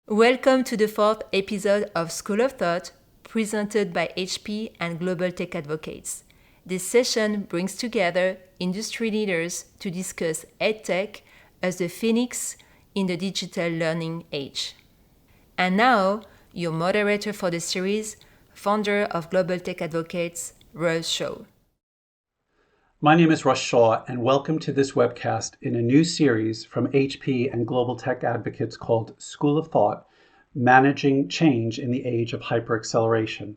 Welcome to the fourth episode of School of Thought, presented by HP and Global Tech Advocates. This session brings together industry leaders to discuss EdTech as the phoenix in the digital learning age. And now, your moderator for the series, founder of Global Tech Advocates, Russ Shaw. My name is Russ Shaw, and welcome to this webcast in a new series from HP and Global Tech Advocates called School of Thought, Managing Change in the Age of Hyperacceleration.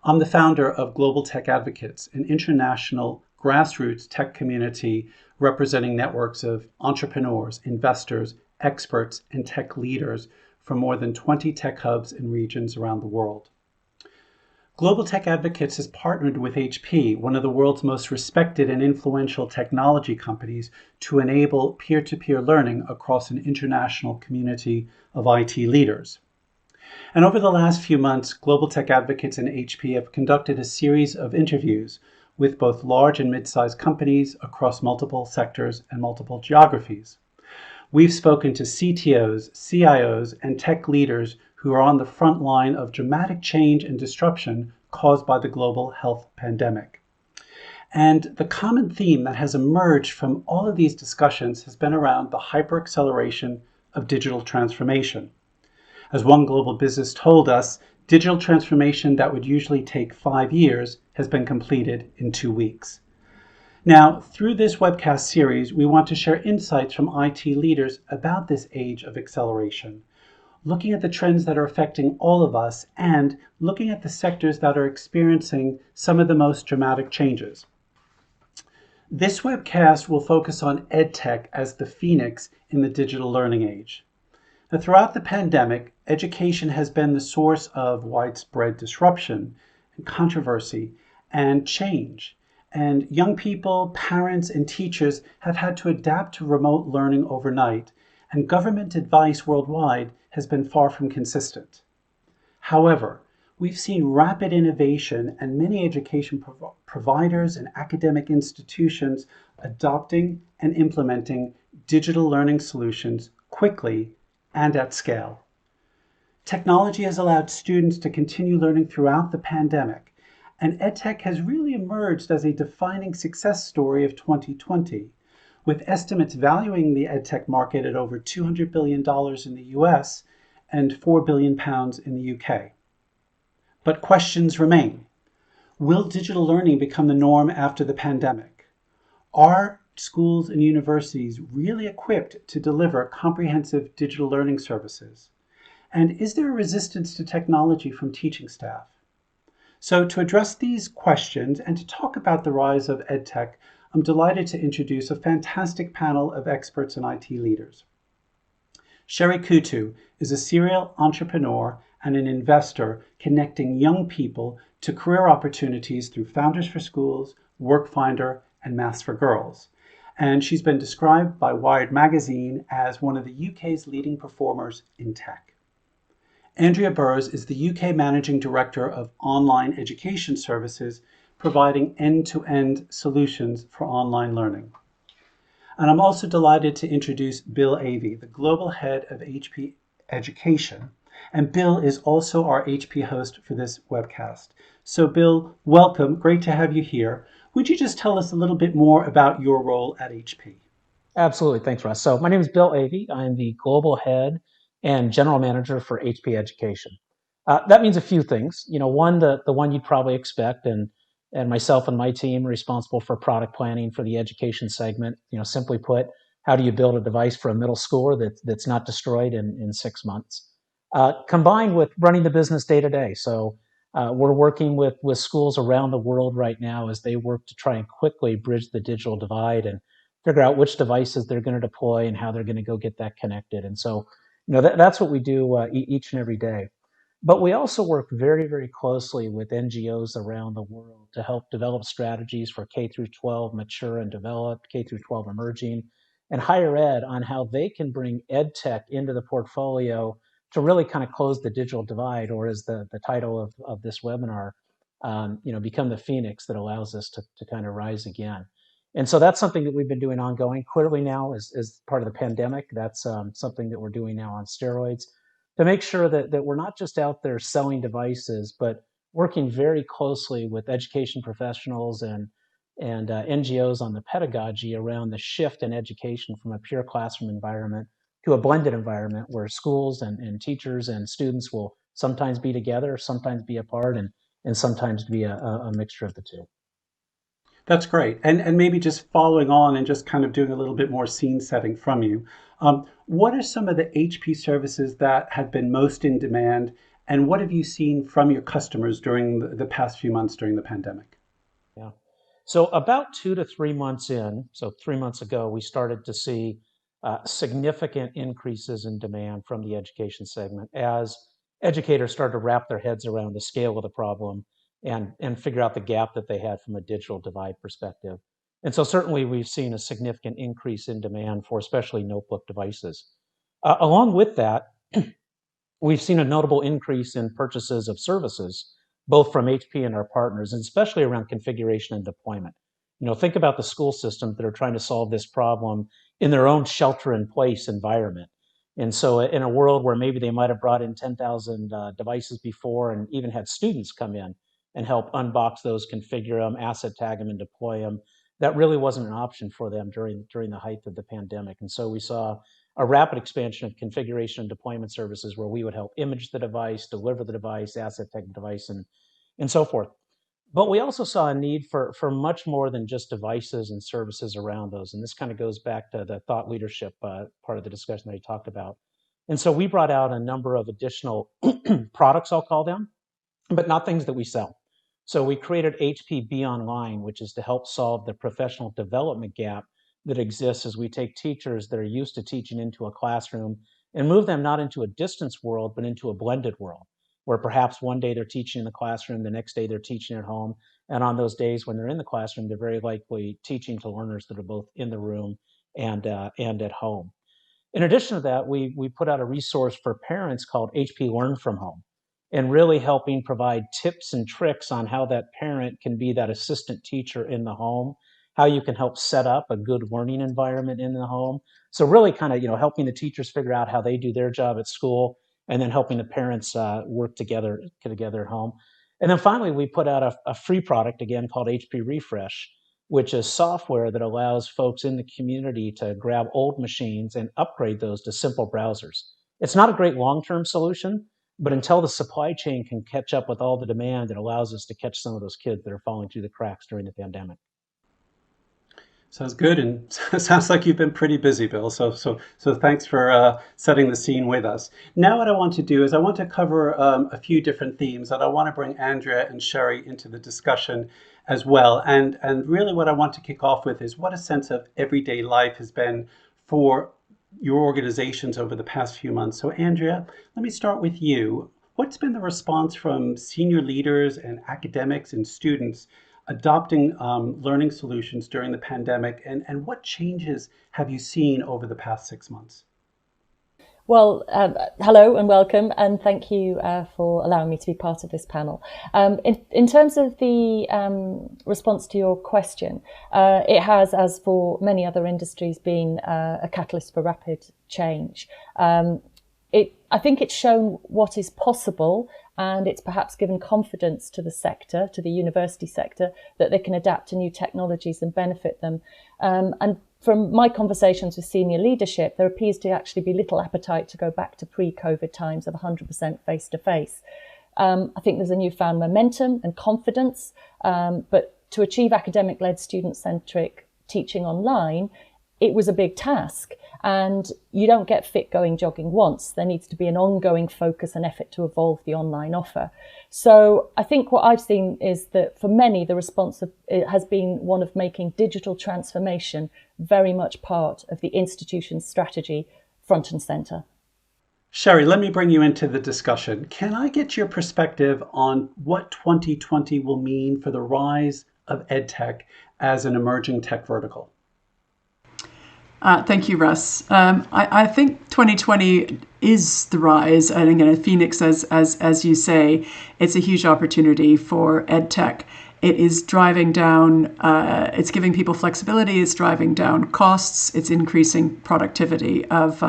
I'm the founder of Global Tech Advocates, an international grassroots tech community representing networks of entrepreneurs, investors, experts, and tech leaders from more than 20 tech hubs and regions around the world. Global Tech Advocates has partnered with HP, one of the world's most respected and influential technology companies, to enable peer-to-peer learning across an international community of IT leaders. And over the last few months, Global Tech Advocates and HP have conducted a series of interviews with both large and mid-sized companies across multiple sectors and multiple geographies. We've spoken to CTOs, CIOs, and tech leaders who are on the front line of dramatic change and disruption caused by the global health pandemic. And the common theme that has emerged from all of these discussions has been around the hyperacceleration of digital transformation. As one global business told us, digital transformation that would usually take 5 years has been completed in 2 weeks. Now, through this webcast series, we want to share insights from IT leaders about this age of acceleration, looking at the trends that are affecting all of us and looking at the sectors that are experiencing some of the most dramatic changes. This webcast will focus on EdTech as the phoenix in the digital learning age. Now, throughout the pandemic, education has been the source of widespread disruption and controversy and change. And young people, parents, and teachers have had to adapt to remote learning overnight, and government advice worldwide has been far from consistent. However, we've seen rapid innovation and many education providers and academic institutions adopting and implementing digital learning solutions quickly and at scale. Technology has allowed students to continue learning throughout the pandemic, and EdTech has really emerged as a defining success story of 2020, with estimates valuing the EdTech market at over $200 billion in the US and £4 billion in the UK. But questions remain. Will digital learning become the norm after the pandemic? Are schools and universities really equipped to deliver comprehensive digital learning services? And is there a resistance to technology from teaching staff? So to address these questions and to talk about the rise of EdTech, I'm delighted to introduce a fantastic panel of experts and IT leaders. Sherry Kutu is a serial entrepreneur and an investor connecting young people to career opportunities through Founders for Schools, WorkFinder, and Maths for Girls. And she's been described by Wired magazine as one of the UK's leading performers in tech. Andrea Burrs is the UK Managing Director of Online Education Services, providing end-to-end solutions for online learning. And I'm also delighted to introduce Bill Avey, the Global Head of HP Education. And Bill is also our HP host for this webcast. So Bill, welcome. Great to have you here. Would you just tell us a little bit more about your role at HP? Absolutely. Thanks, Russ. So my name is Bill Avey. I'm the Global Head and General Manager for HP Education. That means a few things. One, the one you'd probably expect, and myself and my team are responsible for product planning for the education segment. Simply put, how do you build a device for a middle schooler that's not destroyed in 6 months? Combined with running the business day to day. So we're working with schools around the world right now as they work to try and quickly bridge the digital divide and figure out which devices they're going to deploy and how they're going to go get that connected. And so, that's what we do each and every day. But we also work very, very closely with NGOs around the world to help develop strategies for K through 12 mature and developed, K through 12 emerging, and higher ed on how they can bring EdTech into the portfolio to really kind of close the digital divide, or as the title of this webinar, become the phoenix that allows us to kind of rise again. And so that's something that we've been doing ongoing. Clearly now, as part of the pandemic, that's something that we're doing now on steroids. to make sure that we're not just out there selling devices, but working very closely with education professionals and NGOs on the pedagogy around the shift in education from a pure classroom environment to a blended environment where schools and teachers and students will sometimes be together, sometimes be apart, and sometimes be a mixture of the two. That's great. And maybe just following on and just kind of doing a little bit more scene setting from you. What are some of the HP services that have been most in demand, and what have you seen from your customers during the past few months during the pandemic? Yeah. So about 2 to 3 months in, so 3 months ago, we started to see significant increases in demand from the education segment as educators started to wrap their heads around the scale of the problem and figure out the gap that they had from a digital divide perspective. And so certainly we've seen a significant increase in demand for especially notebook devices. Along with that, we've seen a notable increase in purchases of services, both from HP and our partners, and especially around configuration and deployment. Think about the school systems that are trying to solve this problem in their own shelter-in-place environment. And so in a world where maybe they might have brought in 10,000 devices before and even had students come in and help unbox those, configure them, asset tag them, and deploy them, that really wasn't an option for them during the height of the pandemic. And so we saw a rapid expansion of configuration and deployment services where we would help image the device, deliver the device, asset tag the device, and so forth. But we also saw a need for much more than just devices and services around those. And this kind of goes back to the thought leadership part of the discussion that I talked about. And so we brought out a number of additional products, I'll call them, but not things that we sell. So we created HP Be Online, which is to help solve the professional development gap that exists as we take teachers that are used to teaching into a classroom and move them not into a distance world, but into a blended world, where perhaps one day they're teaching in the classroom, the next day they're teaching at home. And on those days when they're in the classroom, they're very likely teaching to learners that are both in the room and at home. In addition to that, we put out a resource for parents called HP Learn From Home, and really helping provide tips and tricks on how that parent can be that assistant teacher in the home, how you can help set up a good learning environment in the home. So really kind of, helping the teachers figure out how they do their job at school, and then helping the parents work together at home. And then finally, we put out a free product, again, called HP Refresh, which is software that allows folks in the community to grab old machines and upgrade those to simple browsers. It's not a great long-term solution, but until the supply chain can catch up with all the demand, it allows us to catch some of those kids that are falling through the cracks during the pandemic. Sounds good, and sounds like you've been pretty busy, Bill. So thanks for setting the scene with us. Now, what I want to do is I want to cover a few different themes, and I want to bring Andrea and Sherry into the discussion as well. And really, what I want to kick off with is what a sense of everyday life has been for your organizations over the past few months. So, Andrea, let me start with you. What's been the response from senior leaders and academics and students adopting learning solutions during the pandemic, and what changes have you seen over the past 6 months? Well, hello and welcome, and thank you for allowing me to be part of this panel. In terms of the response to your question, it has, as for many other industries, been a catalyst for rapid change. I think it's shown what is possible, and it's perhaps given confidence to the sector, to the university sector, that they can adapt to new technologies and benefit them. And from my conversations with senior leadership, there appears to actually be little appetite to go back to pre-COVID times of 100% face-to-face. I think there's a newfound momentum and confidence, but to achieve academic-led, student-centric teaching online, it was a big task, and you don't get fit going jogging once. There needs to be an ongoing focus and effort to evolve the online offer. So I think what I've seen is that for many, the response has been one of making digital transformation very much part of the institution's strategy, front and center. Sherry, let me bring you into the discussion. Can I get your perspective on what 2020 will mean for the rise of EdTech as an emerging tech vertical? Thank you, Russ. I think 2020 is the rise. I think in a phoenix, as you say, it's a huge opportunity for EdTech. It is driving down, it's giving people flexibility, it's driving down costs, it's increasing productivity of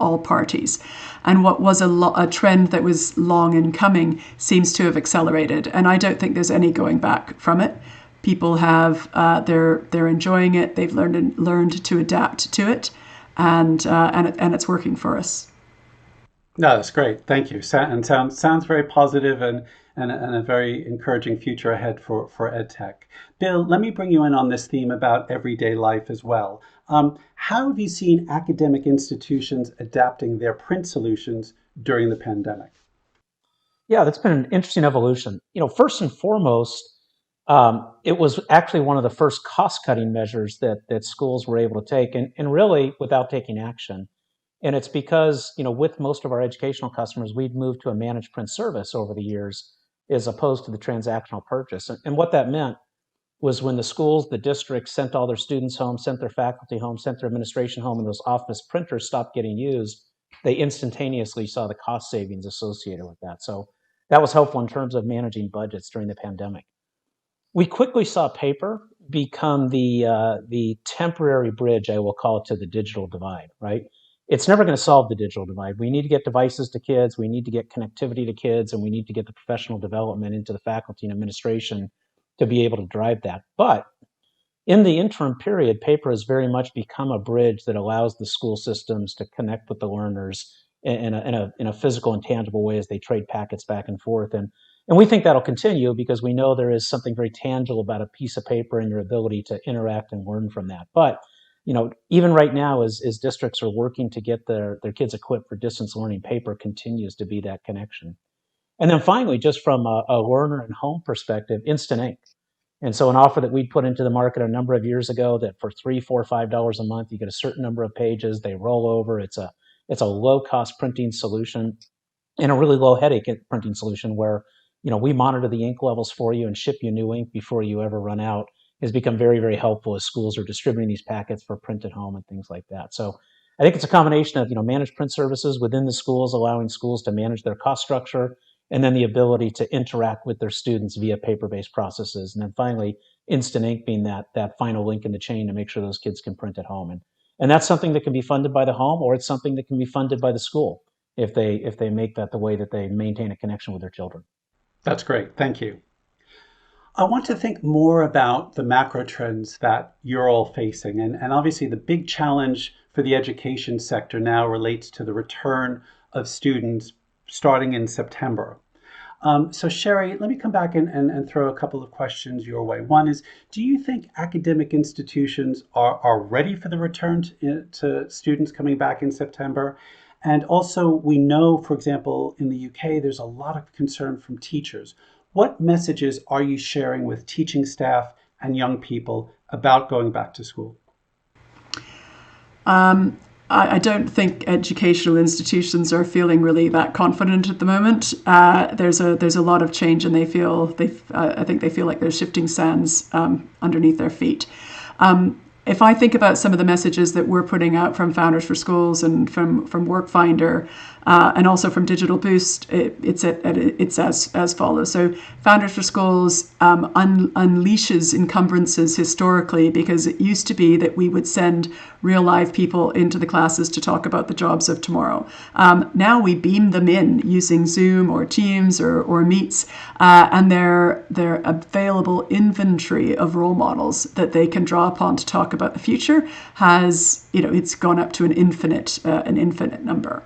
all parties. And what was a trend that was long in coming seems to have accelerated. And I don't think there's any going back from it. People have, they're enjoying it, they've learned to adapt to it, and it's working for us. No, that's great. Thank you. And sounds very positive and a very encouraging future ahead for EdTech. Bill, let me bring you in on this theme about everyday life as well. How have you seen academic institutions adapting their print solutions during the pandemic? Yeah, that's been an interesting evolution. First and foremost, it was actually one of the first cost-cutting measures that schools were able to take, and really without taking action. And it's because, with most of our educational customers, we'd moved to a managed print service over the years as opposed to the transactional purchase. And what that meant was when the schools, the districts sent all their students home, sent their faculty home, sent their administration home, and those office printers stopped getting used, they instantaneously saw the cost savings associated with that. So that was helpful in terms of managing budgets during the pandemic. We quickly saw paper become the temporary bridge, I will call it, to the digital divide, right? It's never going to solve the digital divide. We need to get devices to kids, we need to get connectivity to kids, and we need to get the professional development into the faculty and administration to be able to drive that. But in the interim period, paper has very much become a bridge that allows the school systems to connect with the learners in a physical and tangible way as they trade packets back and forth. And we think that'll continue because we know there is something very tangible about a piece of paper and your ability to interact and learn from that. But even right now, as districts are working to get their kids equipped for distance learning, paper continues to be that connection. And then finally, just from a learner and home perspective, instant ink. And so an offer that we put into the market a number of years ago that for $3, $4, $5 a month, you get a certain number of pages, they roll over. It's a low-cost printing solution and a really low-headache printing solution where we monitor the ink levels for you and ship you new ink before you ever run out. Has become very, very helpful as schools are distributing these packets for print at home and things like that. So I think it's a combination of managed print services within the schools, allowing schools to manage their cost structure, and then the ability to interact with their students via paper-based processes. And then finally, instant ink being that final link in the chain to make sure those kids can print at home. And that's something that can be funded by the home, or it's something that can be funded by the school if they make that the way that they maintain a connection with their children. That's great. Thank you. I want to think more about the macro trends that you're all facing. And obviously the big challenge for the education sector now relates to the return of students starting in September. So Sherry, let me come back and throw a couple of questions your way. One is, do you think academic institutions are ready for the return to students coming back in September? And also we know, for example, in the UK, there's a lot of concern from teachers. What messages are you sharing with teaching staff and young people about going back to school? I don't think educational institutions are feeling really that confident at the moment. There's a lot of change, and I think they feel like they're shifting sands underneath their feet. If I think about some of the messages that we're putting out from Founders for Schools and from WorkFinder, and also from Digital Boost, it's as follows. So Founders for Schools unleashes encumbrances historically, because it used to be that we would send real live people into the classes to talk about the jobs of tomorrow. Now we beam them in using Zoom or Teams or Meets, and their available inventory of role models that they can draw upon to talk about the future has, it's gone up to an infinite number.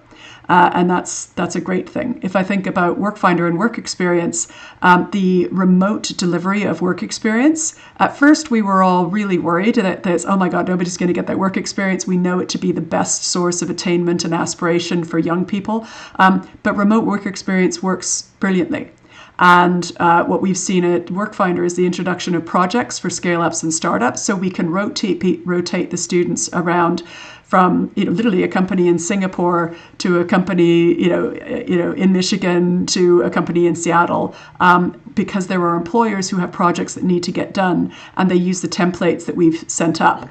And that's a great thing. If I think about WorkFinder and work experience, the remote delivery of work experience, at first we were all really worried that oh my God, nobody's going to get that work experience. We know it to be the best source of attainment and aspiration for young people. But remote work experience works brilliantly. And what we've seen at WorkFinder is the introduction of projects for scale-ups and startups, so we can rotate the students around from literally a company in Singapore to a company in Michigan to a company in Seattle, because there are employers who have projects that need to get done, and they use the templates that we've sent up,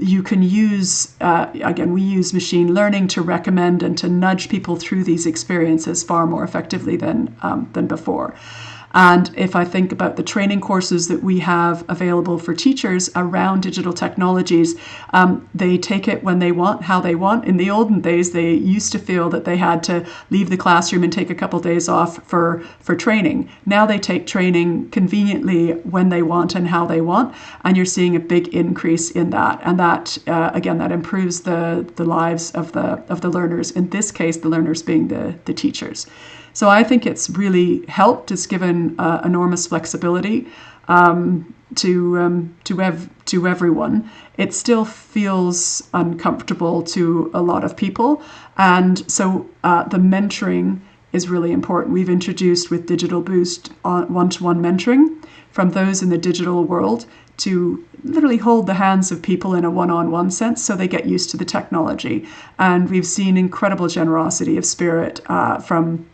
you can use, again, we use machine learning to recommend and to nudge people through these experiences far more effectively than before. And if I think about the training courses that we have available for teachers around digital technologies, they take it when they want, how they want. In the olden days, they used to feel that they had to leave the classroom and take a couple of days off for training. Now they take training conveniently when they want and how they want, and you're seeing a big increase in that. And that, again, that improves the lives of the learners, in this case, the learners being the teachers. So I think it's really helped. It's given enormous flexibility to everyone. It still feels uncomfortable to a lot of people, and so the mentoring is really important. We've introduced with Digital Boost one-to-one mentoring from those in the digital world to literally hold the hands of people in a one-on-one sense so they get used to the technology. And we've seen incredible generosity of spirit from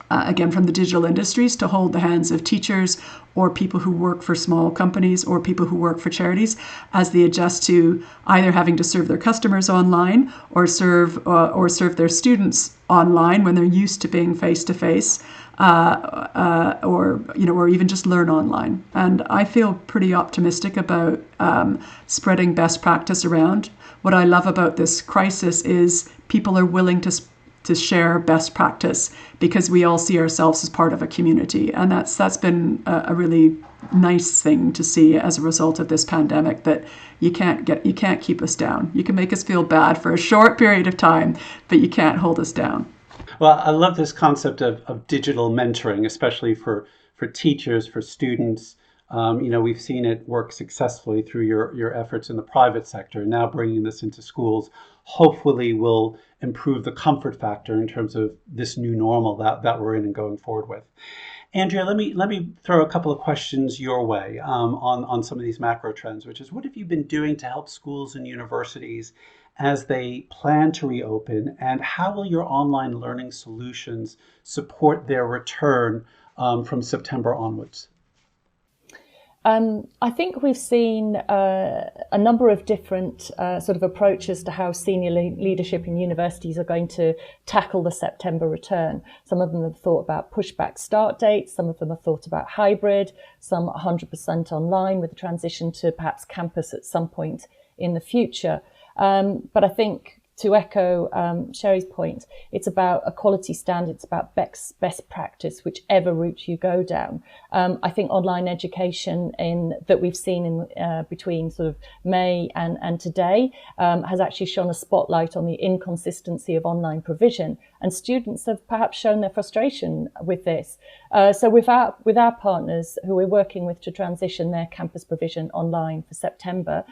the digital industries to hold the hands of teachers or people who work for small companies or people who work for charities as they adjust to either having to serve their customers online or serve their students online when they're used to being face-to-face, or even just learn online. And I feel pretty optimistic about spreading best practice around. What I love about this crisis is people are willing to share best practice because we all see ourselves as part of a community. And that's been a really nice thing to see as a result of this pandemic, that you can't keep us down. You can make us feel bad for a short period of time, but you can't hold us down. Well, I love this concept of digital mentoring, especially for teachers, for students. We've seen it work successfully through your efforts in the private sector. Now bringing this into schools hopefully will improve the comfort factor in terms of this new normal that we're in and going forward with. Andrea, let me throw a couple of questions your way on some of these macro trends, which is, what have you been doing to help schools and universities as they plan to reopen, and how will your online learning solutions support their return from September onwards? I think we've seen a number of different sort of approaches to how senior leadership in universities are going to tackle the September return. Some of them have thought about pushback start dates, some of them have thought about hybrid, some 100% online with a transition to perhaps campus at some point in the future. But I think, to echo Sherry's point, it's about a quality standard, it's about best practice, whichever route you go down. I think online education that we've seen in between sort of May and today has actually shone a spotlight on the inconsistency of online provision, and students have perhaps shown their frustration with this. So with our partners who we're working with to transition their campus provision online for September,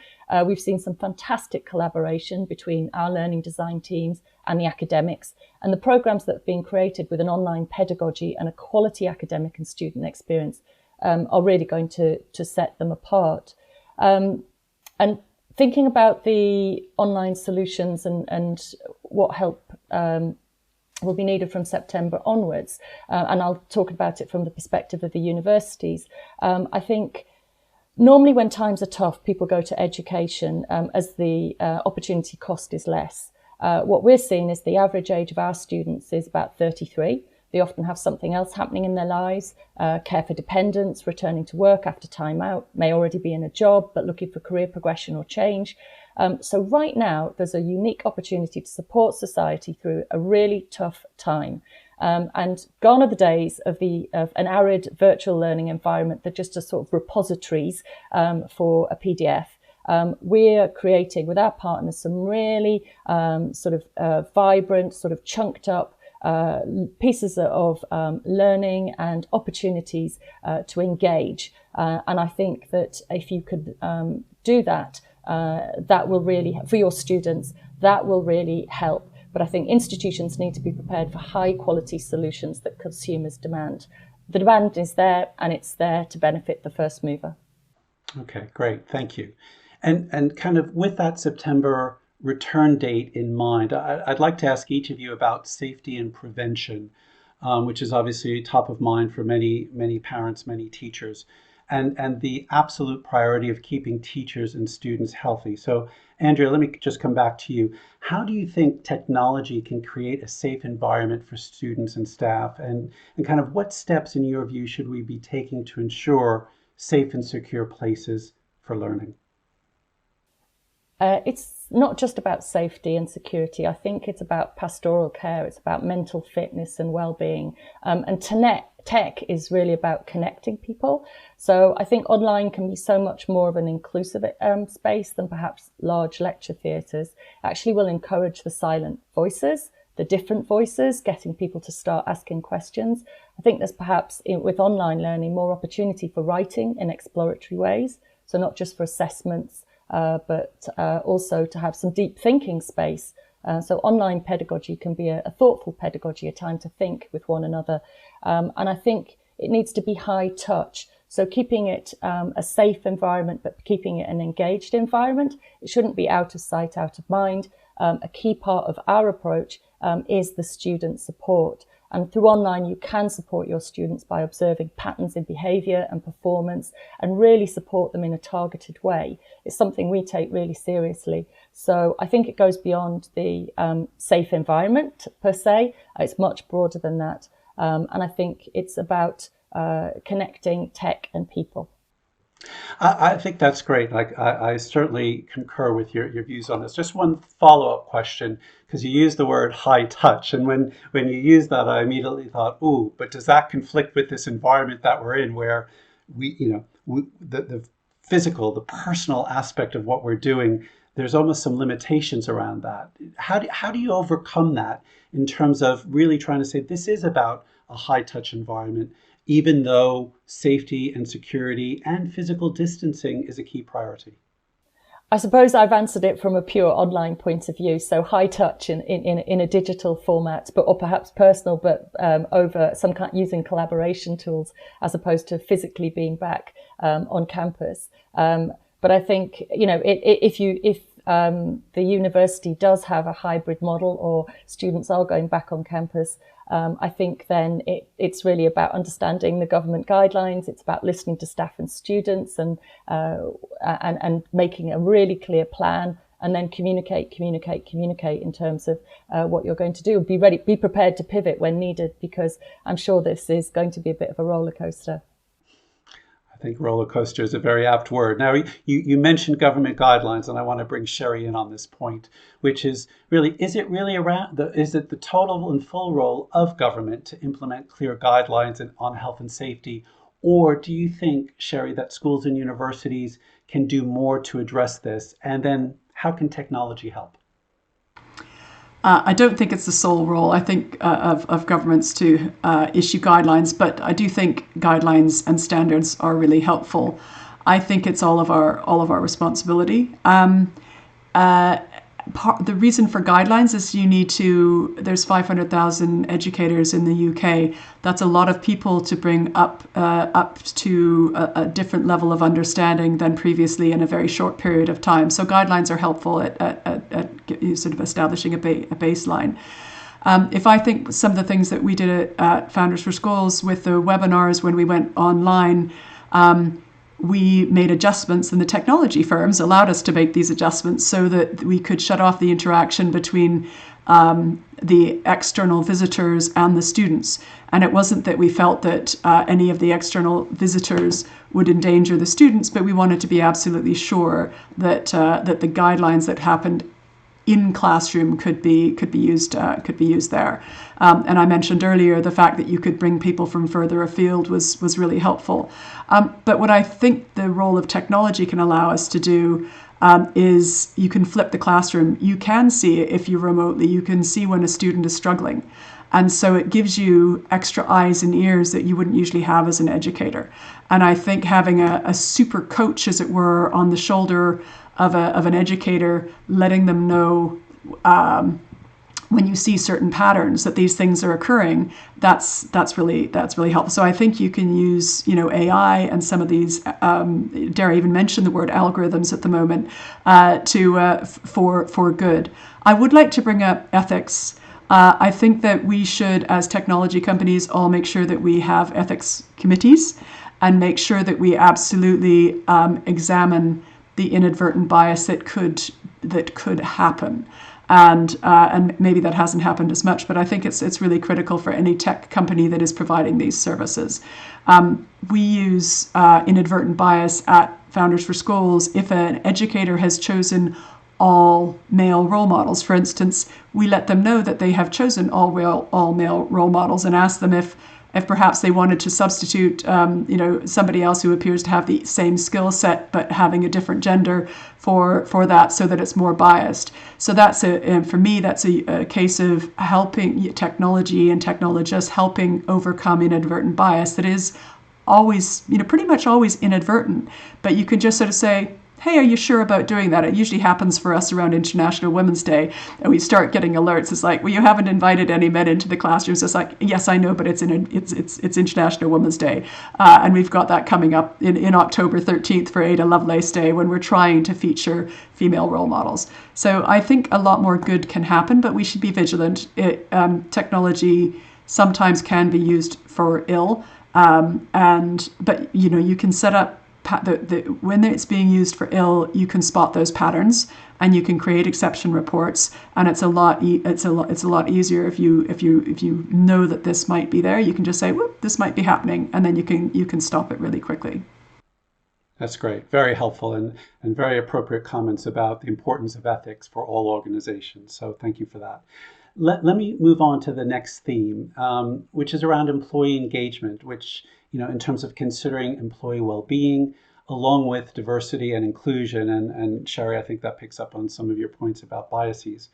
we've seen some fantastic collaboration between our learning design teams and the academics, and the programs that have been created with an online pedagogy and a quality academic and student experience are really going to set them apart. And thinking about the online solutions and what help will be needed from September onwards, and I'll talk about it from the perspective of the universities. I think normally when times are tough, people go to education as the opportunity cost is less. What we're seeing is the average age of our students is about 33. They often have something else happening in their lives, care for dependents, returning to work after time out, may already be in a job, but looking for career progression or change. So right now, there's a unique opportunity to support society through a really tough time. And gone are the days of an arid virtual learning environment that just are sort of repositories for a PDF. We're creating with our partners some really vibrant, sort of chunked up pieces of learning and opportunities to engage. And I think that if you could do that, that will really, for your students, that will really help. But I think institutions need to be prepared for high quality solutions that consumers demand. The demand is there, and it's there to benefit the first mover. Okay, great. Thank you. And kind of with that September return date in mind, I'd like to ask each of you about safety and prevention, which is obviously top of mind for many parents, many teachers. and the absolute priority of keeping teachers and students healthy. So, Andrea, let me just come back to you. How do you think technology can create a safe environment for students and staff? And kind of what steps, in your view, should we be taking to ensure safe and secure places for learning? It's not just about safety and security. I think it's about pastoral care. It's about mental fitness and well-being. And tech is really about connecting people. So I think online can be so much more of an inclusive space than perhaps large lecture theatres. Actually will encourage the silent voices, the different voices, getting people to start asking questions. I think there's perhaps with online learning more opportunity for writing in exploratory ways. So not just for assessments, but also to have some deep thinking space. So online pedagogy can be a thoughtful pedagogy, a time to think with one another. And I think it needs to be high touch. So keeping it a safe environment, but keeping it an engaged environment. It shouldn't be out of sight, out of mind. A key part of our approach is the student support. And through online, you can support your students by observing patterns in behaviour and performance and really support them in a targeted way. It's something we take really seriously. So I think it goes beyond the safe environment per se. It's much broader than that. And I think it's about connecting tech and people. I think that's great. Like I certainly concur with your views on this. Just one follow-up question, because you used the word high touch, and when you used that, I immediately thought, ooh, but does that conflict with this environment that we're in, where the physical, the personal aspect of what we're doing, there's almost some limitations around that. How do you overcome that in terms of really trying to say this is about a high touch environment, even though safety and security and physical distancing is a key priority? I suppose I've answered it from a pure online point of view. So high touch in a digital format, or perhaps personal, but over some kind, using collaboration tools as opposed to physically being back on campus. But I think, if the university does have a hybrid model or students are going back on campus, I think then it's really about understanding the government guidelines. It's about listening to staff and students and making a really clear plan, and then communicate in terms of what you're going to do. Be prepared to pivot when needed, because I'm sure this is going to be a bit of a roller coaster. I think roller coaster is a very apt word. Now, you mentioned government guidelines, and I want to bring Sherry in on this point, which is really, is it the total and full role of government to implement clear guidelines on health and safety? Or do you think, Sherry, that schools and universities can do more to address this? And then how can technology help? I don't think it's the sole role, I think, of governments to issue guidelines, but I do think guidelines and standards are really helpful. I think it's all of our responsibility. The reason for guidelines is there's 500,000 educators in the UK. That's a lot of people to bring up to a different level of understanding than previously in a very short period of time. So guidelines are helpful at sort of establishing a baseline. If I think some of the things that we did at Founders for Schools with the webinars when we went online, we made adjustments, and the technology firms allowed us to make these adjustments so that we could shut off the interaction between the external visitors and the students. And it wasn't that we felt that any of the external visitors would endanger the students, but we wanted to be absolutely sure that the guidelines that happened in classroom could be used there. And I mentioned earlier the fact that you could bring people from further afield was really helpful. But what I think the role of technology can allow us to do is you can flip the classroom. You can see it if you're remotely. You can see when a student is struggling. And so it gives you extra eyes and ears that you wouldn't usually have as an educator. And I think having a super coach, as it were, on the shoulder of an educator, letting them know when you see certain patterns that these things are occurring, that's really helpful. So I think you can use AI and some of these dare I even mention the word algorithms at the moment for good. I would like to bring up ethics. I think that we should, as technology companies, all make sure that we have ethics committees and make sure that we absolutely examine the inadvertent bias that could happen. And maybe that hasn't happened as much, but I think it's really critical for any tech company that is providing these services. We use inadvertent bias at Founders for Schools if an educator has chosen all male role models. For instance, we let them know that they have chosen all male role models and ask them if perhaps they wanted to substitute somebody else who appears to have the same skill set but having a different gender for that, so that it's more biased. So that's for me that's a case of helping technology and technologists helping overcome inadvertent bias that is always, pretty much always inadvertent. But you can just sort of say, hey, are you sure about doing that? It usually happens for us around International Women's Day, and we start getting alerts. It's like, well, you haven't invited any men into the classrooms. It's like, yes, I know, but it's International Women's Day, and we've got that coming up in October 13th for Ada Lovelace Day, when we're trying to feature female role models. So I think a lot more good can happen, but we should be vigilant. Technology sometimes can be used for ill, but you can set up. When it's being used for ill, you can spot those patterns and you can create exception reports. And it's a lot easier if you know that this might be there. You can just say, whoop, this might be happening, and then you can stop it really quickly. That's great. Very helpful and very appropriate comments about the importance of ethics for all organizations. So thank you for that. Let me move on to the next theme, which is around employee engagement, which, in terms of considering employee well-being, along with diversity and inclusion. And Sherry, I think that picks up on some of your points about biases.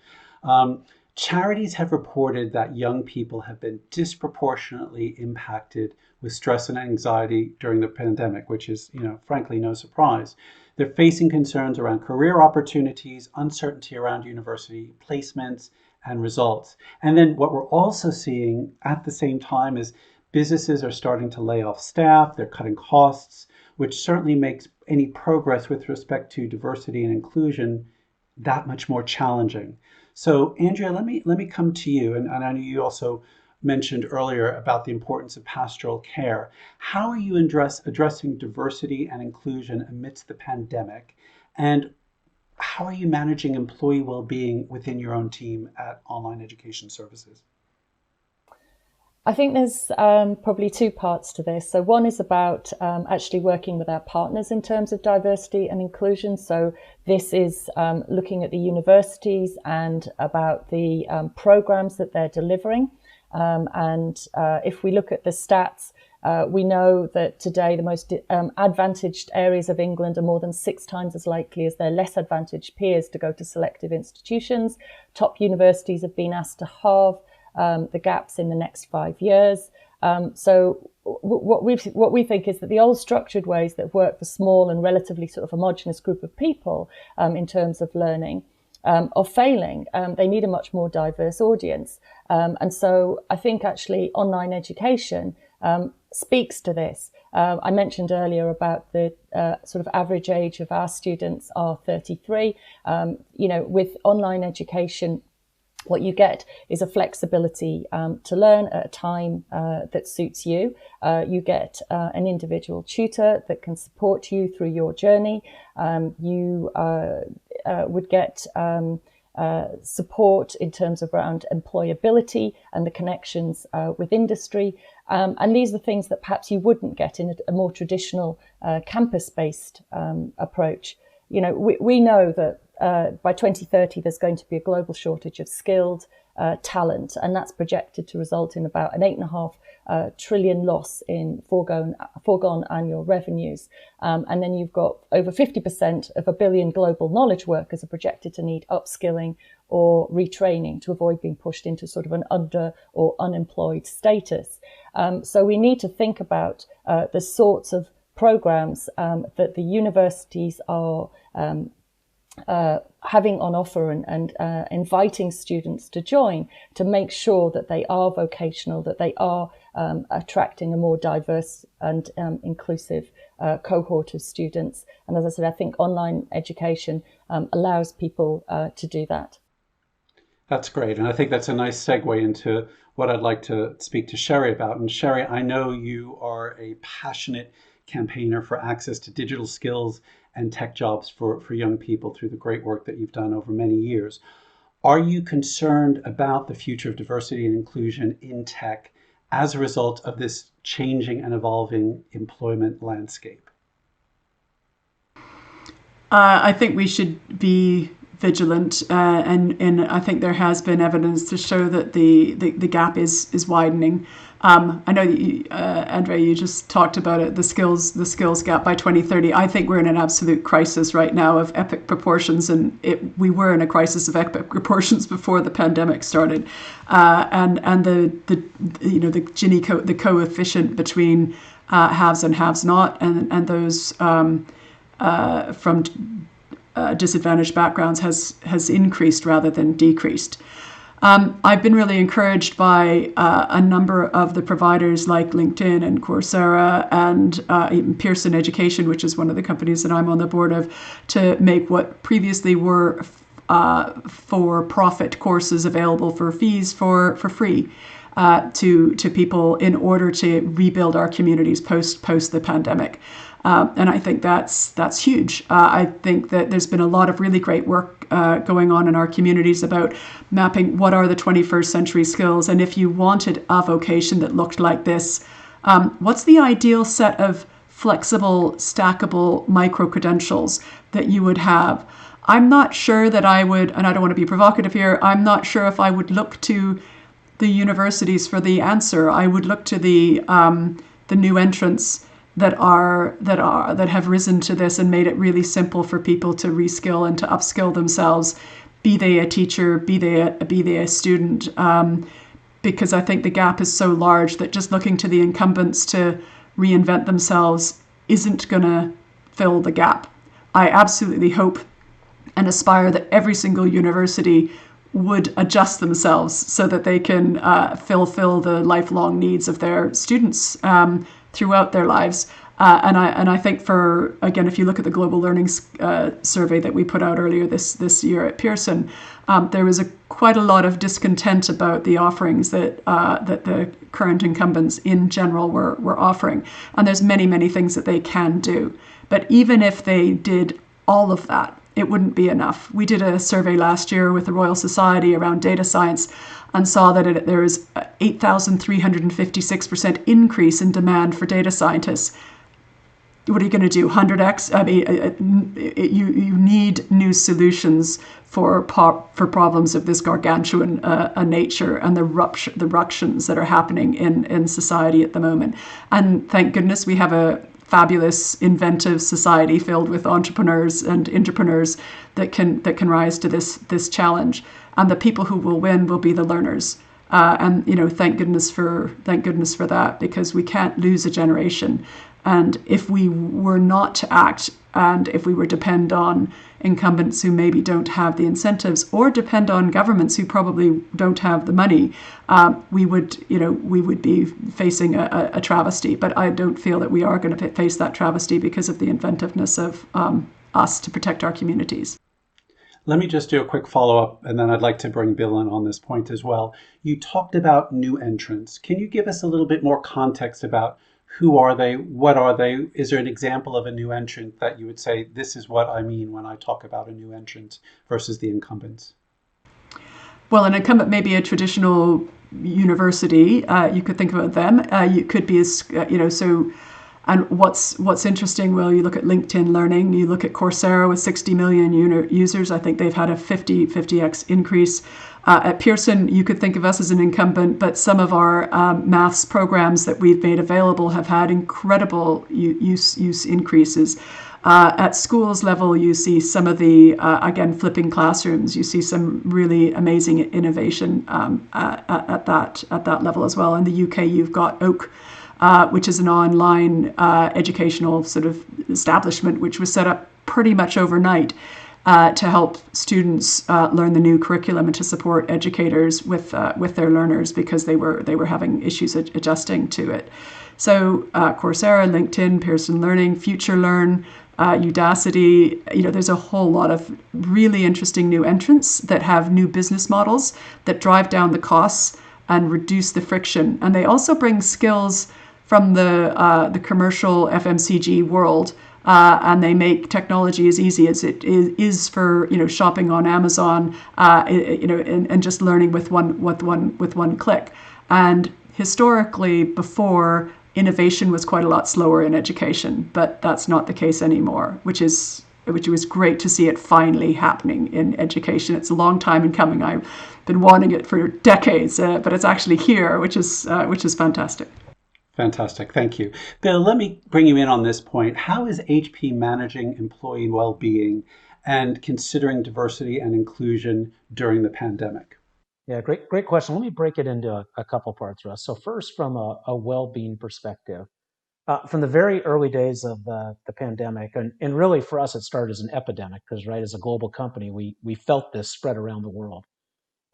Charities have reported that young people have been disproportionately impacted with stress and anxiety during the pandemic, which is, frankly, no surprise. They're facing concerns around career opportunities, uncertainty around university placements and results. And then what we're also seeing at the same time is businesses are starting to lay off staff, they're cutting costs, which certainly makes any progress with respect to diversity and inclusion that much more challenging. So Andrea, let me come to you, and I know you also mentioned earlier about the importance of pastoral care. How are you addressing diversity and inclusion amidst the pandemic? And how are you managing employee well-being within your own team at Online Education Services? I think there's probably two parts to this. So one is about actually working with our partners in terms of diversity and inclusion. So this is looking at the universities and about the programs that they're delivering. And if we look at the stats, we know that today the most advantaged areas of England are more than 6 times as likely as their less advantaged peers to go to selective institutions. Top universities have been asked to halve the gaps in the next 5 years. So what we think is that the old structured ways that work for small and relatively sort of homogenous group of people in terms of learning are failing. They need a much more diverse audience. And so I think actually online education speaks to this. I mentioned earlier about the sort of average age of our students are 33. With online education, what you get is a flexibility to learn at a time that suits you. You get an individual tutor that can support you through your journey. You would get support in terms of around employability and the connections with industry. And these are things that perhaps you wouldn't get in a more traditional campus-based approach. We know that by 2030, there's going to be a global shortage of skilled talent, and that's projected to result in about an $8.5 trillion loss in foregone annual revenues. And then you've got over 50% of 1 billion global knowledge workers are projected to need upskilling or retraining to avoid being pushed into sort of an under or unemployed status. So we need to think about the sorts of programs that the universities are having on offer and inviting students to join to make sure that they are vocational, that they are attracting a more diverse and inclusive cohort of students. And as I said, I think online education allows people to do that. That's great. And I think that's a nice segue into what I'd like to speak to Sherry about. And Sherry, I know you are a passionate campaigner for access to digital skills and tech jobs for young people through the great work that you've done over many years. Are you concerned about the future of diversity and inclusion in tech as a result of this changing and evolving employment landscape? I think we should be vigilant, and I think there has been evidence to show that the gap is widening. I know that you, Andrea, you just talked about it, the skills gap by 2030. I think we're in an absolute crisis right now of epic proportions, and we were in a crisis of epic proportions before the pandemic started. And the Gini the coefficient between haves and haves not, and those from disadvantaged backgrounds has increased rather than decreased. I've been really encouraged by a number of the providers like LinkedIn and Coursera and even Pearson Education, which is one of the companies that I'm on the board of, to make what previously were for-profit courses available for fees for free to people in order to rebuild our communities post the pandemic. And I think that's huge. I think that there's been a lot of really great work going on in our communities about mapping what are the 21st century skills. And if you wanted a vocation that looked like this, what's the ideal set of flexible, stackable micro-credentials that you would have? I'm not sure that I would, and I don't want to be provocative here, I'm not sure if I would look to the universities for the answer. I would look to the new entrants that have risen to this and made it really simple for people to reskill and to upskill themselves, be they a teacher, be they a student, because I think the gap is so large that just looking to the incumbents to reinvent themselves isn't going to fill the gap. I absolutely hope and aspire that every single university would adjust themselves so that they can fulfill the lifelong needs of their students throughout their lives. And I think again, if you look at the Global Learning Survey that we put out earlier this year at Pearson, there was quite a lot of discontent about the offerings that the current incumbents in general were offering. And there's many things that they can do. But even if they did all of that, it wouldn't be enough. We did a survey last year with the Royal Society around data science and saw that there is 8,356% increase in demand for data scientists. What are you going to do? 100x? I mean, you need new solutions for problems of this gargantuan nature and the ructions that are happening in society at the moment. And thank goodness we have a fabulous, inventive society filled with entrepreneurs and intrapreneurs that can rise to this challenge. And the people who will win will be the learners. And thank goodness for that, because we can't lose a generation. And if we were not to act, and if we were depend on incumbents who maybe don't have the incentives, or depend on governments who probably don't have the money, we would be facing a travesty. But I don't feel that we are going to face that travesty because of the inventiveness of us to protect our communities. Let me just do a quick follow-up, and then I'd like to bring Bill in on this point as well. You talked about new entrants. Can you give us a little bit more context about who are they? What are they? Is there an example of a new entrant that you would say, this is what I mean when I talk about a new entrant versus the incumbents? Well, an incumbent may be a traditional university. You could think about them. You could be, and what's interesting, well, you look at LinkedIn Learning, you look at Coursera with 60 million users. I think they've had a 50x increase. At Pearson, you could think of us as an incumbent, but some of our maths programs that we've made available have had incredible use increases. At schools level, you see some of the, again, flipping classrooms. You see some really amazing innovation at that level as well. In the UK, you've got Oak, which is an online educational sort of establishment, which was set up pretty much overnight to help students learn the new curriculum and to support educators with their learners because they were having issues adjusting to it. So Coursera, LinkedIn, Pearson Learning, Future Learn, Udacity, there's a whole lot of really interesting new entrants that have new business models that drive down the costs and reduce the friction. And they also bring skills from the commercial FMCG world, and they make technology as easy as it is for shopping on Amazon, and just learning with one click. And historically, before, innovation was quite a lot slower in education, but that's not the case anymore, which was great to see it finally happening in education. It's a long time in coming. I've been wanting it for decades, but it's actually here, which is fantastic. Fantastic. Thank you. Bill, let me bring you in on this point. How is HP managing employee well-being and considering diversity and inclusion during the pandemic? Yeah, great question. Let me break it into a couple parts, Russ. So first, from a well-being perspective, from the very early days of the pandemic, and really for us, it started as an epidemic because, right, as a global company, we felt this spread around the world.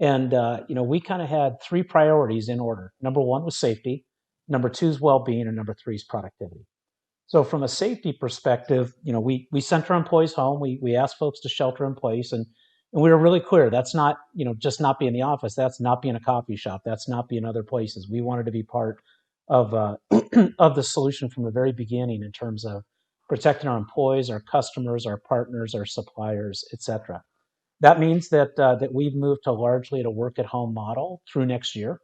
And, we kind of had three priorities in order. Number one was safety. Number two is well-being, and number three is productivity. So from a safety perspective, we sent our employees home. We asked folks to shelter in place, and we were really clear. That's not, just not be in the office. That's not be in a coffee shop. That's not be in other places. We wanted to be part of of the solution from the very beginning in terms of protecting our employees, our customers, our partners, our suppliers, et cetera. That means that we've moved to largely a work at home model through next year.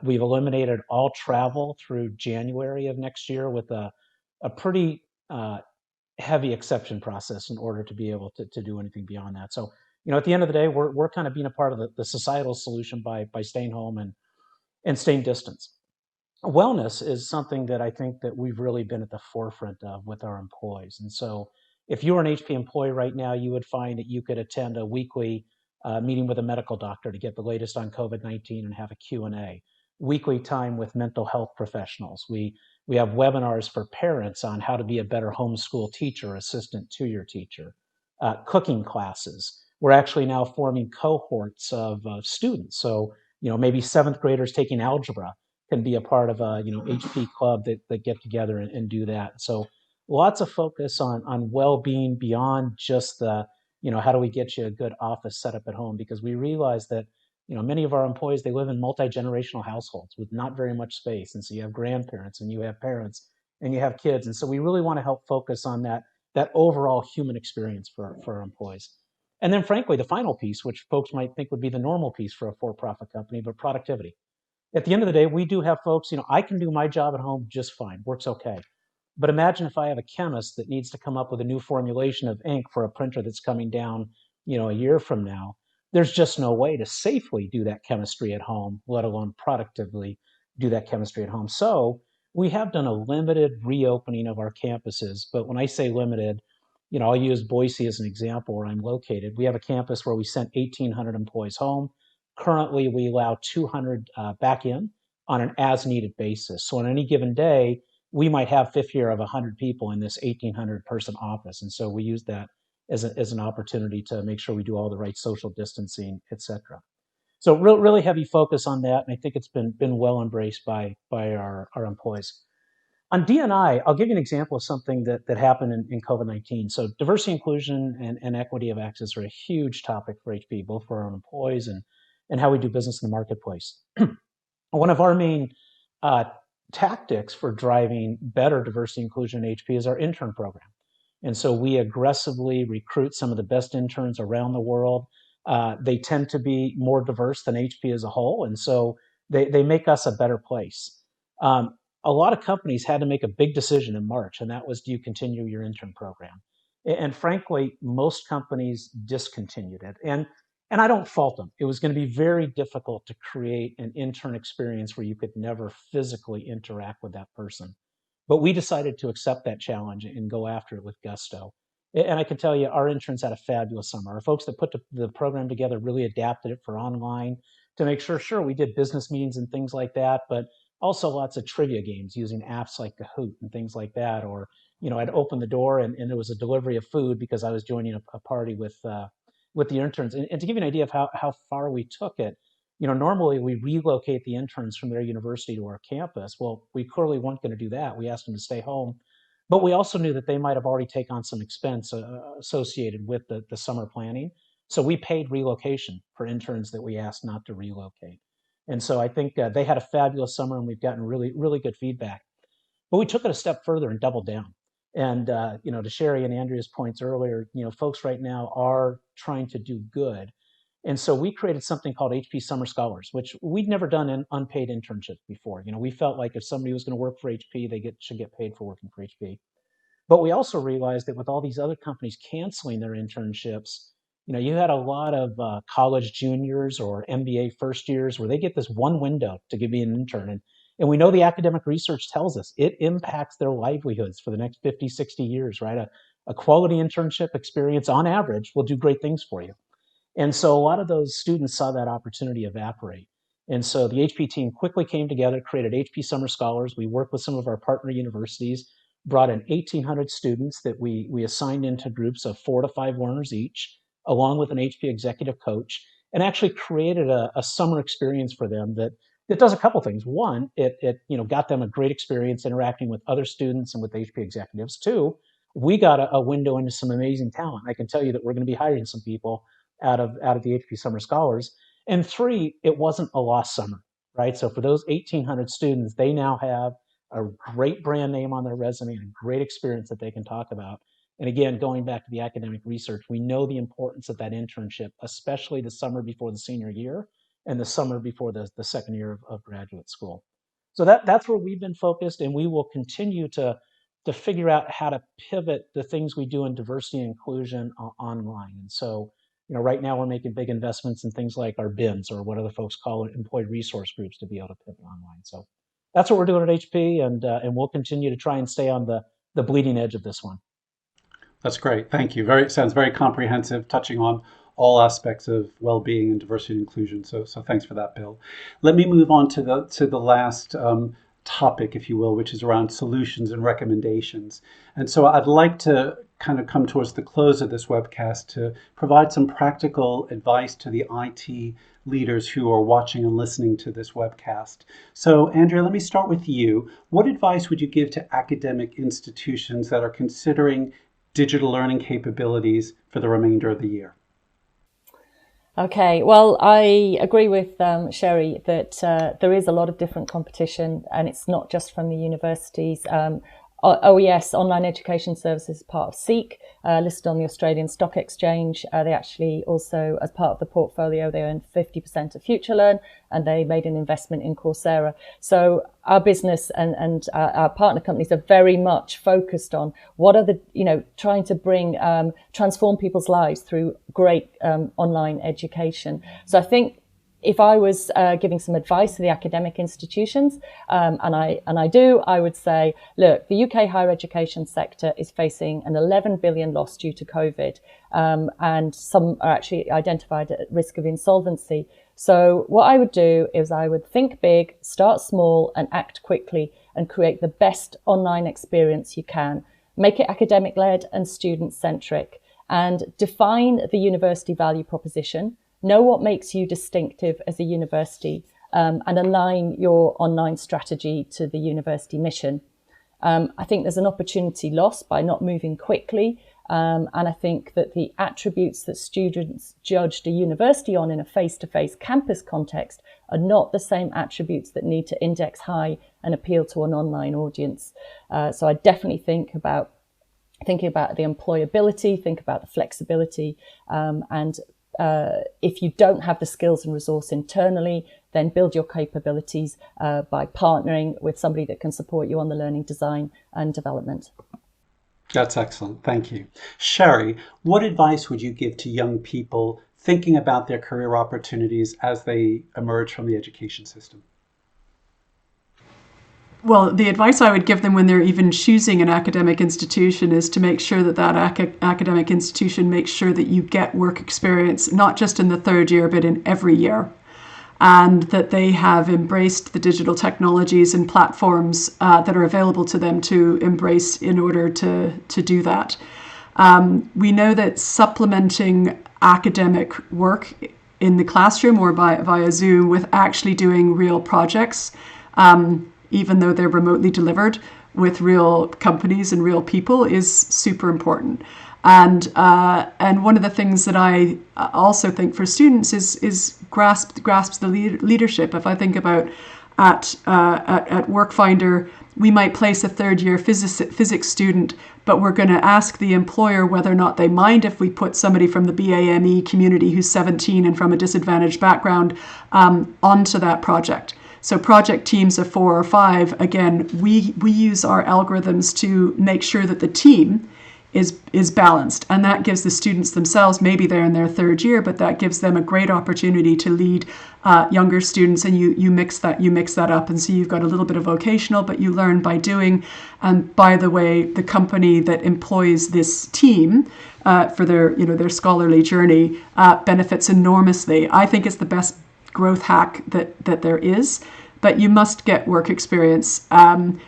We've eliminated all travel through January of next year with a pretty heavy exception process in order to be able to do anything beyond that. So, at the end of the day, we're kind of being a part of the societal solution by staying home and staying distance. Wellness is something that I think that we've really been at the forefront of with our employees. And so if you were an HP employee right now, you would find that you could attend a weekly meeting with a medical doctor to get the latest on COVID-19 and have a Q&A. Weekly time with mental health professionals. We have webinars for parents on how to be a better homeschool teacher, assistant to your teacher. Cooking classes. We're actually now forming cohorts of students. So, maybe seventh graders taking algebra can be a part of a HP club that get together and do that. So lots of focus on well-being beyond just the how do we get you a good office set up at home, because we realize that many of our employees, they live in multi-generational households with not very much space, and so you have grandparents and you have parents and you have kids, and so we really want to help focus on that overall human experience for our employees. And then frankly, the final piece, which folks might think would be the normal piece for a for-profit company, but productivity. At the end of the day, we do have folks, I can do my job at home just fine, works okay. But imagine if I have a chemist that needs to come up with a new formulation of ink for a printer that's coming down, a year from now. There's just no way to safely do that chemistry at home, let alone productively do that chemistry at home. So we have done a limited reopening of our campuses. But when I say limited, I'll use Boise as an example where I'm located. We have a campus where we sent 1,800 employees home. Currently, we allow 200 back in on an as-needed basis. So on any given day, we might have 50 of 100 people in this 1,800 person office. And so we use that as an opportunity to make sure we do all the right social distancing, et cetera. So really heavy focus on that. And I think it's been well embraced by our employees. On D&I, I'll give you an example of something that happened in COVID-19. So diversity, inclusion, and equity of access are a huge topic for HP, both for our own employees and how we do business in the marketplace. One of our main tactics for driving better diversity inclusion in HP is our intern program. And so we aggressively recruit some of the best interns around the world. They tend to be more diverse than HP as a whole, and so they make us a better place. A lot of companies had to make a big decision in March, and that was, do you continue your intern program? And frankly, most companies discontinued it. And I don't fault them. It was going to be very difficult to create an intern experience where you could never physically interact with that person. But we decided to accept that challenge and go after it with gusto. And I can tell you, our interns had a fabulous summer. Our folks that put the program together really adapted it for online to make sure we did business meetings and things like that, but also lots of trivia games using apps like Kahoot and things like that. Or, I'd open the door and there was a delivery of food because I was joining a party with the interns. And to give you an idea of how far we took it, normally we relocate the interns from their university to our campus. Well, we clearly weren't going to do that. We asked them to stay home. But we also knew that they might have already taken on some expense associated with the summer planning. So we paid relocation for interns that we asked not to relocate. And so I think they had a fabulous summer, and we've gotten really, really good feedback. But we took it a step further and doubled down. And, to Sherry and Andrea's points earlier, folks right now are trying to do good. And so we created something called HP Summer Scholars, which we'd never done an unpaid internship before. We felt like if somebody was going to work for HP, should get paid for working for HP. But we also realized that with all these other companies canceling their internships, you had a lot of college juniors or MBA first years where they get this one window to give you an intern. And we know the academic research tells us it impacts their livelihoods for the next 50, 60 years, right? A quality internship experience on average will do great things for you. And so a lot of those students saw that opportunity evaporate. And so the HP team quickly came together, created HP Summer Scholars. We worked with some of our partner universities, brought in 1,800 students that we assigned into groups of 4 to 5 learners each, along with an HP executive coach, and actually created a summer experience for them that does a couple things. One, it got them a great experience interacting with other students and with HP executives. Two, we got a window into some amazing talent. I can tell you that we're going to be hiring some people out of the HP Summer Scholars. And three, it wasn't a lost summer, right? So for those 1,800 students, they now have a great brand name on their resume and a great experience that they can talk about. And again, going back to the academic research, we know the importance of that internship, especially the summer before the senior year and the summer before the second year of graduate school. So that's where we've been focused, and we will continue to figure out how to pivot the things we do in diversity and inclusion online. And so, right now we're making big investments in things like our BIMs, or what other folks call it, employee resource groups, to be able to pivot online. So that's what we're doing at HP, and we'll continue to try and stay on the bleeding edge of this one. That's great. Thank you. Sounds very comprehensive, touching on all aspects of well-being and diversity and inclusion. So thanks for that, Bill. Let me move on to the last topic, if you will, which is around solutions and recommendations. And so I'd like to kind of come towards the close of this webcast to provide some practical advice to the IT leaders who are watching and listening to this webcast. So Andrea, let me start with you. What advice would you give to academic institutions that are considering digital learning capabilities for the remainder of the year? Okay, well, I agree with Sherry that there is a lot of different competition, and it's not just from the universities. OES, Online Education Services, is part of SEEK, listed on the Australian Stock Exchange. They actually also, as part of the portfolio, they own 50% of FutureLearn, and they made an investment in Coursera. So our business and our partner companies are very much focused on what are trying to bring, transform people's lives through great online education. So I think if I was giving some advice to the academic institutions, and I would say, look, the UK higher education sector is facing an 11 billion loss due to COVID, and some are actually identified at risk of insolvency. So what I would do is I would think big, start small, and act quickly, and create the best online experience you can. Make it academic-led and student-centric, and define the university value proposition. Know what makes you distinctive as a university, and align your online strategy to the university mission. I think there's an opportunity lost by not moving quickly. And I think that the attributes that students judged a university on in a face-to-face campus context are not the same attributes that need to index high and appeal to an online audience. So I definitely think about thinking about the employability, think about the flexibility, and if you don't have the skills and resource internally, then build your capabilities by partnering with somebody that can support you on the learning design and development. That's excellent. Thank you. Sherry, what advice would you give to young people thinking about their career opportunities as they emerge from the education system? Well, the advice I would give them when they're even choosing an academic institution is to make sure that academic institution makes sure that you get work experience, not just in the third year, but in every year. And that they have embraced the digital technologies and platforms that are available to them to embrace in order to do that. We know that supplementing academic work in the classroom or via Zoom with actually doing real projects, even though they're remotely delivered with real companies and real people, is super important. And one of the things that I also think for students is grasp the leadership. If I think about at WorkFinder, we might place a third-year physics student, but we're going to ask the employer whether or not they mind if we put somebody from the BAME community who's 17 and from a disadvantaged background onto that project. So project teams of 4 or 5, again, we use our algorithms to make sure that the team is balanced, and that gives the students themselves, maybe they're in their third year, but that gives them a great opportunity to lead younger students, and you mix that up, and so you've got a little bit of vocational, but you learn by doing. And by the way, the company that employs this team for their scholarly journey benefits enormously. I think it's the best growth hack that there is. But you must get work experience, and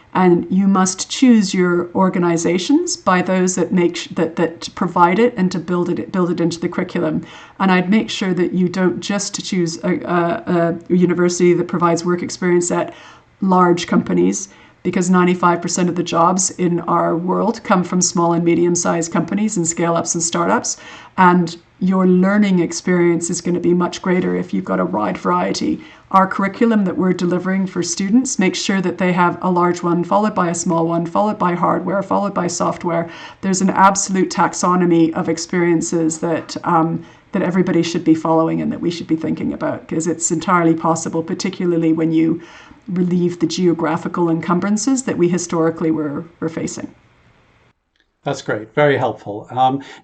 you must choose your organizations by those that provide it and to build it into the curriculum. And I'd make sure that you don't just choose a university that provides work experience at large companies, because 95% of the jobs in our world come from small and medium-sized companies and scale-ups and startups. And your learning experience is going to be much greater if you've got a wide variety. Our curriculum that we're delivering for students makes sure that they have a large one, followed by a small one, followed by hardware, followed by software. There's an absolute taxonomy of experiences that everybody should be following and that we should be thinking about, because it's entirely possible, particularly when you relieve the geographical encumbrances that we historically were facing. That's great. Very helpful.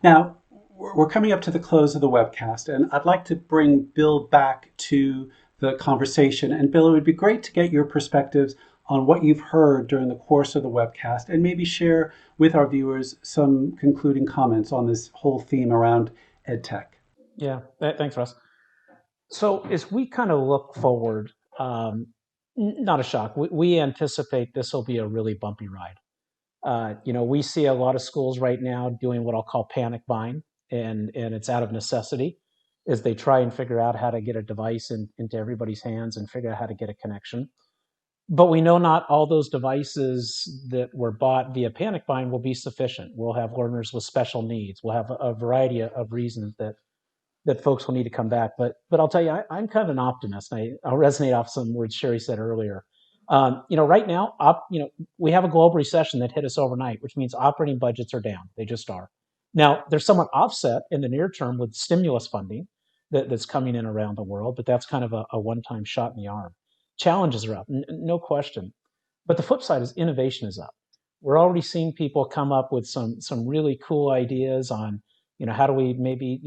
Now, we're coming up to the close of the webcast, and I'd like to bring Bill back to the conversation. And Bill, it would be great to get your perspectives on what you've heard during the course of the webcast, and maybe share with our viewers some concluding comments on this whole theme around EdTech. Yeah, thanks, Russ. So as we kind of look forward, not a shock, we anticipate this will be a really bumpy ride. We see a lot of schools right now doing what I'll call panic buying, and it's out of necessity, as they try and figure out how to get a device into everybody's hands and figure out how to get a connection. But we know not all those devices that were bought via panic buying will be sufficient. We'll have learners with special needs. We'll have a variety of reasons that folks will need to come back. But I'll tell you, I'm kind of an optimist. I'll resonate off some words Sherry said earlier. Right now, we have a global recession that hit us overnight, which means operating budgets are down. They just are. Now, they're somewhat offset in the near term with stimulus funding that's coming in around the world, but that's kind of a one-time shot in the arm. Challenges are up, no question. But the flip side is innovation is up. We're already seeing people come up with some really cool ideas on, how do we maybe,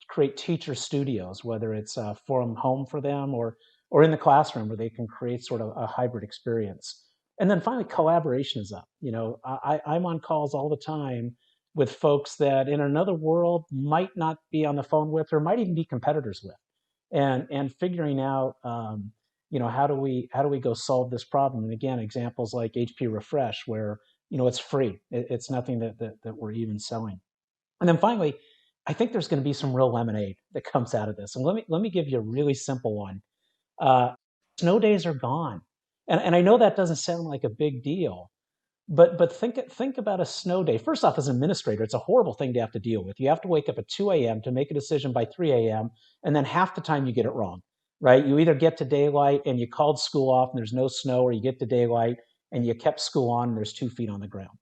create teacher studios, whether it's from home for them or in the classroom, where they can create sort of a hybrid experience. And then finally, collaboration is up. I'm on calls all the time with folks that in another world might not be on the phone with, or might even be competitors with, and figuring out, how do we go solve this problem? And again, examples like HP Refresh, where it's free. It's nothing that we're even selling. And then finally, I think there's going to be some real lemonade that comes out of this. And let me give you a really simple one. Snow days are gone, and I know that doesn't sound like a big deal, but think about a snow day. First off, as an administrator, it's a horrible thing to have to deal with. You have to wake up at 2 a.m. to make a decision by 3 a.m., and then half the time you get it wrong, right? You either get to daylight and you called school off and there's no snow, or you get to daylight and you kept school on and there's 2 feet on the ground.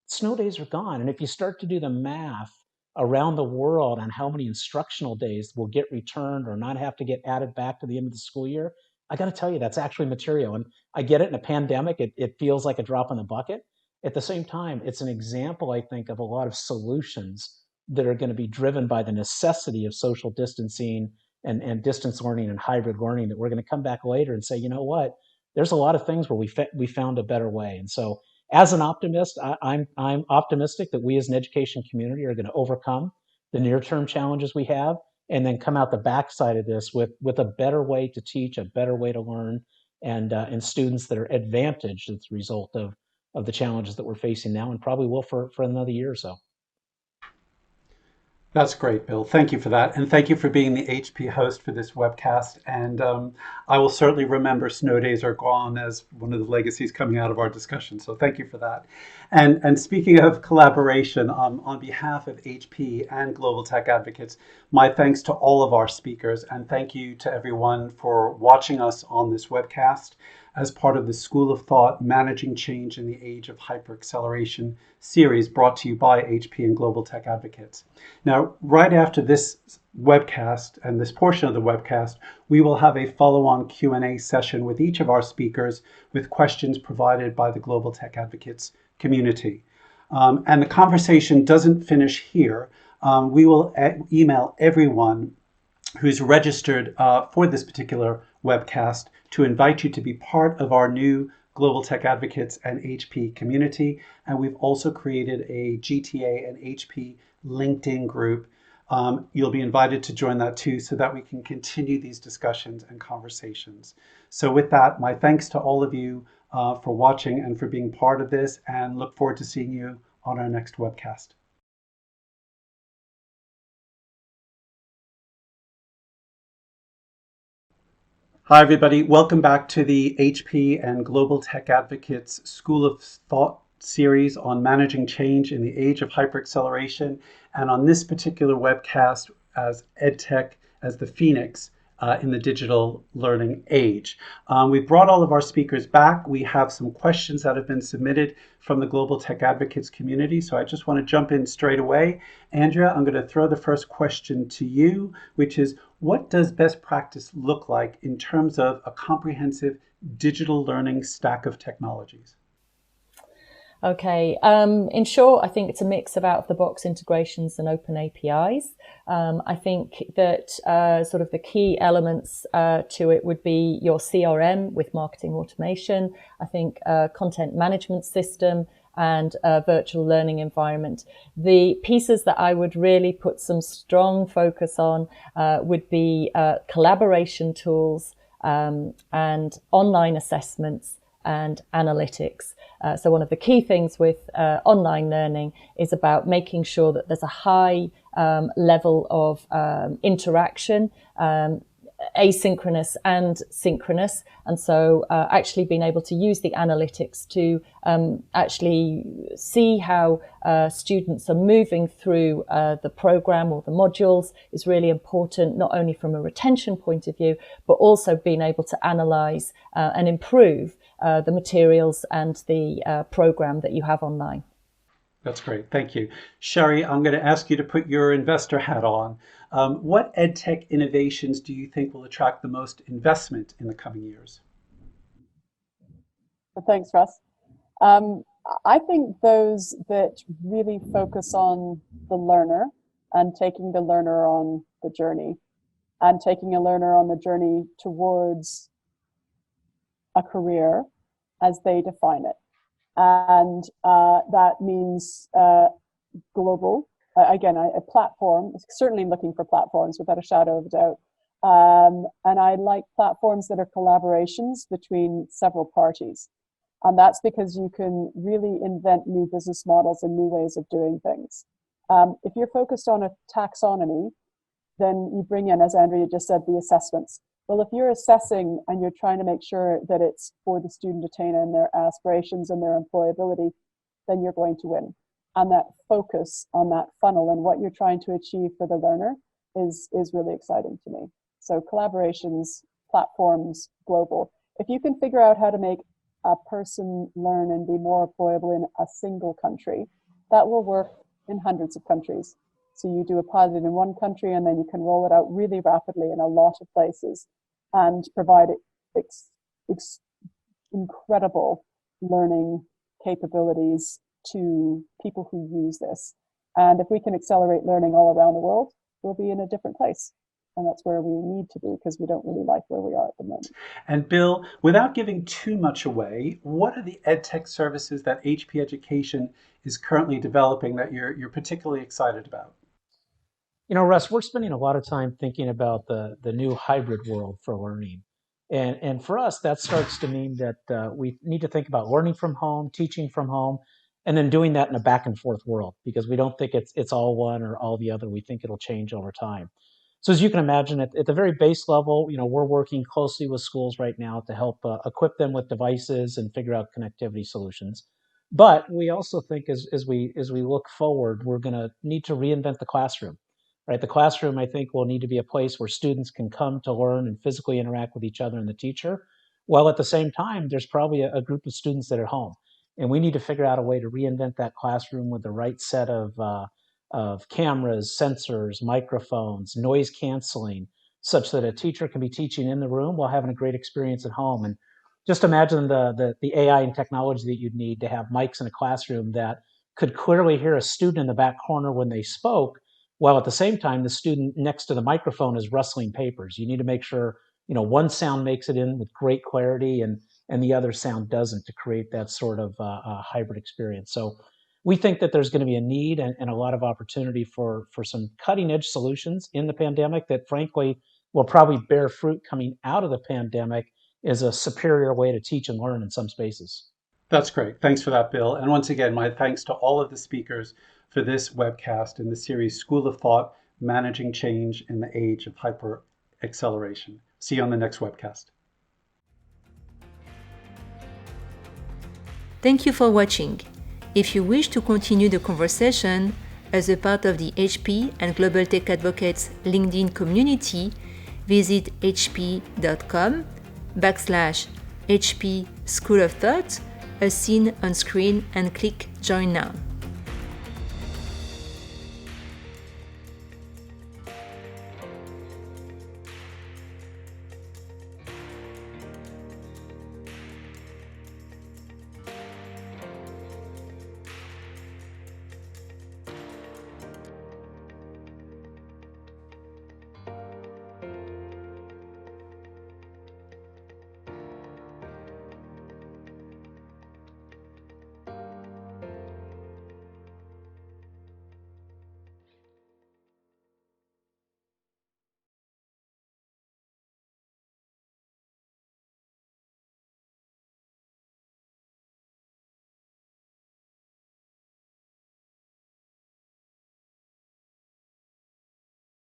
Snow days are gone, and if you start to do the math around the world on how many instructional days will get returned or not have to get added back to the end of the school year, I got to tell you, that's actually material. And I get it, in a pandemic, it feels like a drop in the bucket. At the same time, it's an example, I think, of a lot of solutions that are going to be driven by the necessity of social distancing and distance learning and hybrid learning, that we're going to come back later and say, you know what, there's a lot of things where we found a better way. And so as an optimist, I'm optimistic that we as an education community are going to overcome the near-term challenges we have, and then come out the backside of this with a better way to teach, a better way to learn, and students that are advantaged as a result of the challenges that we're facing now, and probably will for another year or so. That's great, Bill. Thank you for that. And thank you for being the HP host for this webcast. And I will certainly remember Snow Days Are Gone as one of the legacies coming out of our discussion. So thank you for that. And speaking of collaboration, on behalf of HP and Global Tech Advocates, my thanks to all of our speakers. And thank you to everyone for watching us on this webcast as part of the School of Thought Managing Change in the Age of Hyperacceleration series brought to you by HP and Global Tech Advocates. Now, right after this webcast and this portion of the webcast, we will have a follow-on Q&A session with each of our speakers with questions provided by the Global Tech Advocates community. And the conversation doesn't finish here. We will email everyone who's registered for this particular webcast to invite you to be part of our new Global Tech Advocates and HP community. And we've also created a GTA and HP LinkedIn group. You'll be invited to join that too so that we can continue these discussions and conversations. So with that, my thanks to all of you for watching and for being part of this, and look forward to seeing you on our next webcast. Hi, everybody. Welcome back to the HP and Global Tech Advocates School of Thought series on managing change in the age of hyperacceleration. And on this particular webcast, as EdTech as the Phoenix in the digital learning age. We brought all of our speakers back. We have some questions that have been submitted from the Global Tech Advocates community. So I just want to jump in straight away. Andrea, I'm going to throw the first question to you, which is, what does best practice look like in terms of a comprehensive digital learning stack of technologies? Okay, in short, I think it's a mix of out-of-the-box integrations and open APIs. I think that sort of the key elements to it would be your CRM with marketing automation, I think content management system, and a virtual learning environment. The pieces that I would really put some strong focus on would be collaboration tools and online assessments and analytics. So one of the key things with online learning is about making sure that there's a high level of interaction, asynchronous and synchronous. And so actually being able to use the analytics to actually see how students are moving through the program or the modules is really important, not only from a retention point of view, but also being able to analyze and improve the materials and the program that you have online. That's great. Thank you. Sherry, I'm going to ask you to put your investor hat on. What EdTech innovations do you think will attract the most investment in the coming years? Well, thanks, Russ. I think those that really focus on the learner and taking the learner on the journey and taking a learner on the journey towards a career as they define it. And that means global, again, a platform, certainly looking for platforms without a shadow of a doubt. And I like platforms that are collaborations between several parties. And that's because you can really invent new business models and new ways of doing things. If you're focused on a taxonomy, then you bring in, as Andrea just said, the assessments. Well, if you're assessing and you're trying to make sure that it's for the student attainer and their aspirations and their employability, then you're going to win. And that focus on that funnel and what you're trying to achieve for the learner is really exciting to me. So collaborations, platforms, global. If you can figure out how to make a person learn and be more employable in a single country, that will work in hundreds of countries. So you do a pilot in one country and then you can roll it out really rapidly in a lot of places and provide incredible learning capabilities to people who use this. And if we can accelerate learning all around the world, we'll be in a different place. And that's where we need to be because we don't really like where we are at the moment. And Bill, without giving too much away, what are the EdTech services that HP Education is currently developing that you're particularly excited about? You know, Russ, we're spending a lot of time thinking about the new hybrid world for learning. And for us, that starts to mean that we need to think about learning from home, teaching from home, and then doing that in a back and forth world, because we don't think it's all one or all the other. We think it'll change over time. So as you can imagine, at the very base level, we're working closely with schools right now to help equip them with devices and figure out connectivity solutions. But we also think as we look forward, we're going to need to reinvent the classroom. Right, the classroom, I think, will need to be a place where students can come to learn and physically interact with each other and the teacher, while at the same time, there's probably a group of students that are home. And we need to figure out a way to reinvent that classroom with the right set of cameras, sensors, microphones, noise canceling, such that a teacher can be teaching in the room while having a great experience at home. And just imagine the AI and technology that you'd need to have mics in a classroom that could clearly hear a student in the back corner when they spoke, while at the same time, the student next to the microphone is rustling papers. You need to make sure, one sound makes it in with great clarity and the other sound doesn't, to create that sort of hybrid experience. So we think that there's going to be a need and a lot of opportunity for some cutting edge solutions in the pandemic that frankly will probably bear fruit coming out of the pandemic as a superior way to teach and learn in some spaces. That's great. Thanks for that, Bill. And once again, my thanks to all of the speakers for this webcast in the series School of Thought, Managing Change in the Age of Hyper Acceleration. See you on the next webcast. Thank you for watching. If you wish to continue the conversation as a part of the HP and Global Tech Advocates LinkedIn community, visit hp.com/HP School of Thought, as seen on screen, and click Join Now.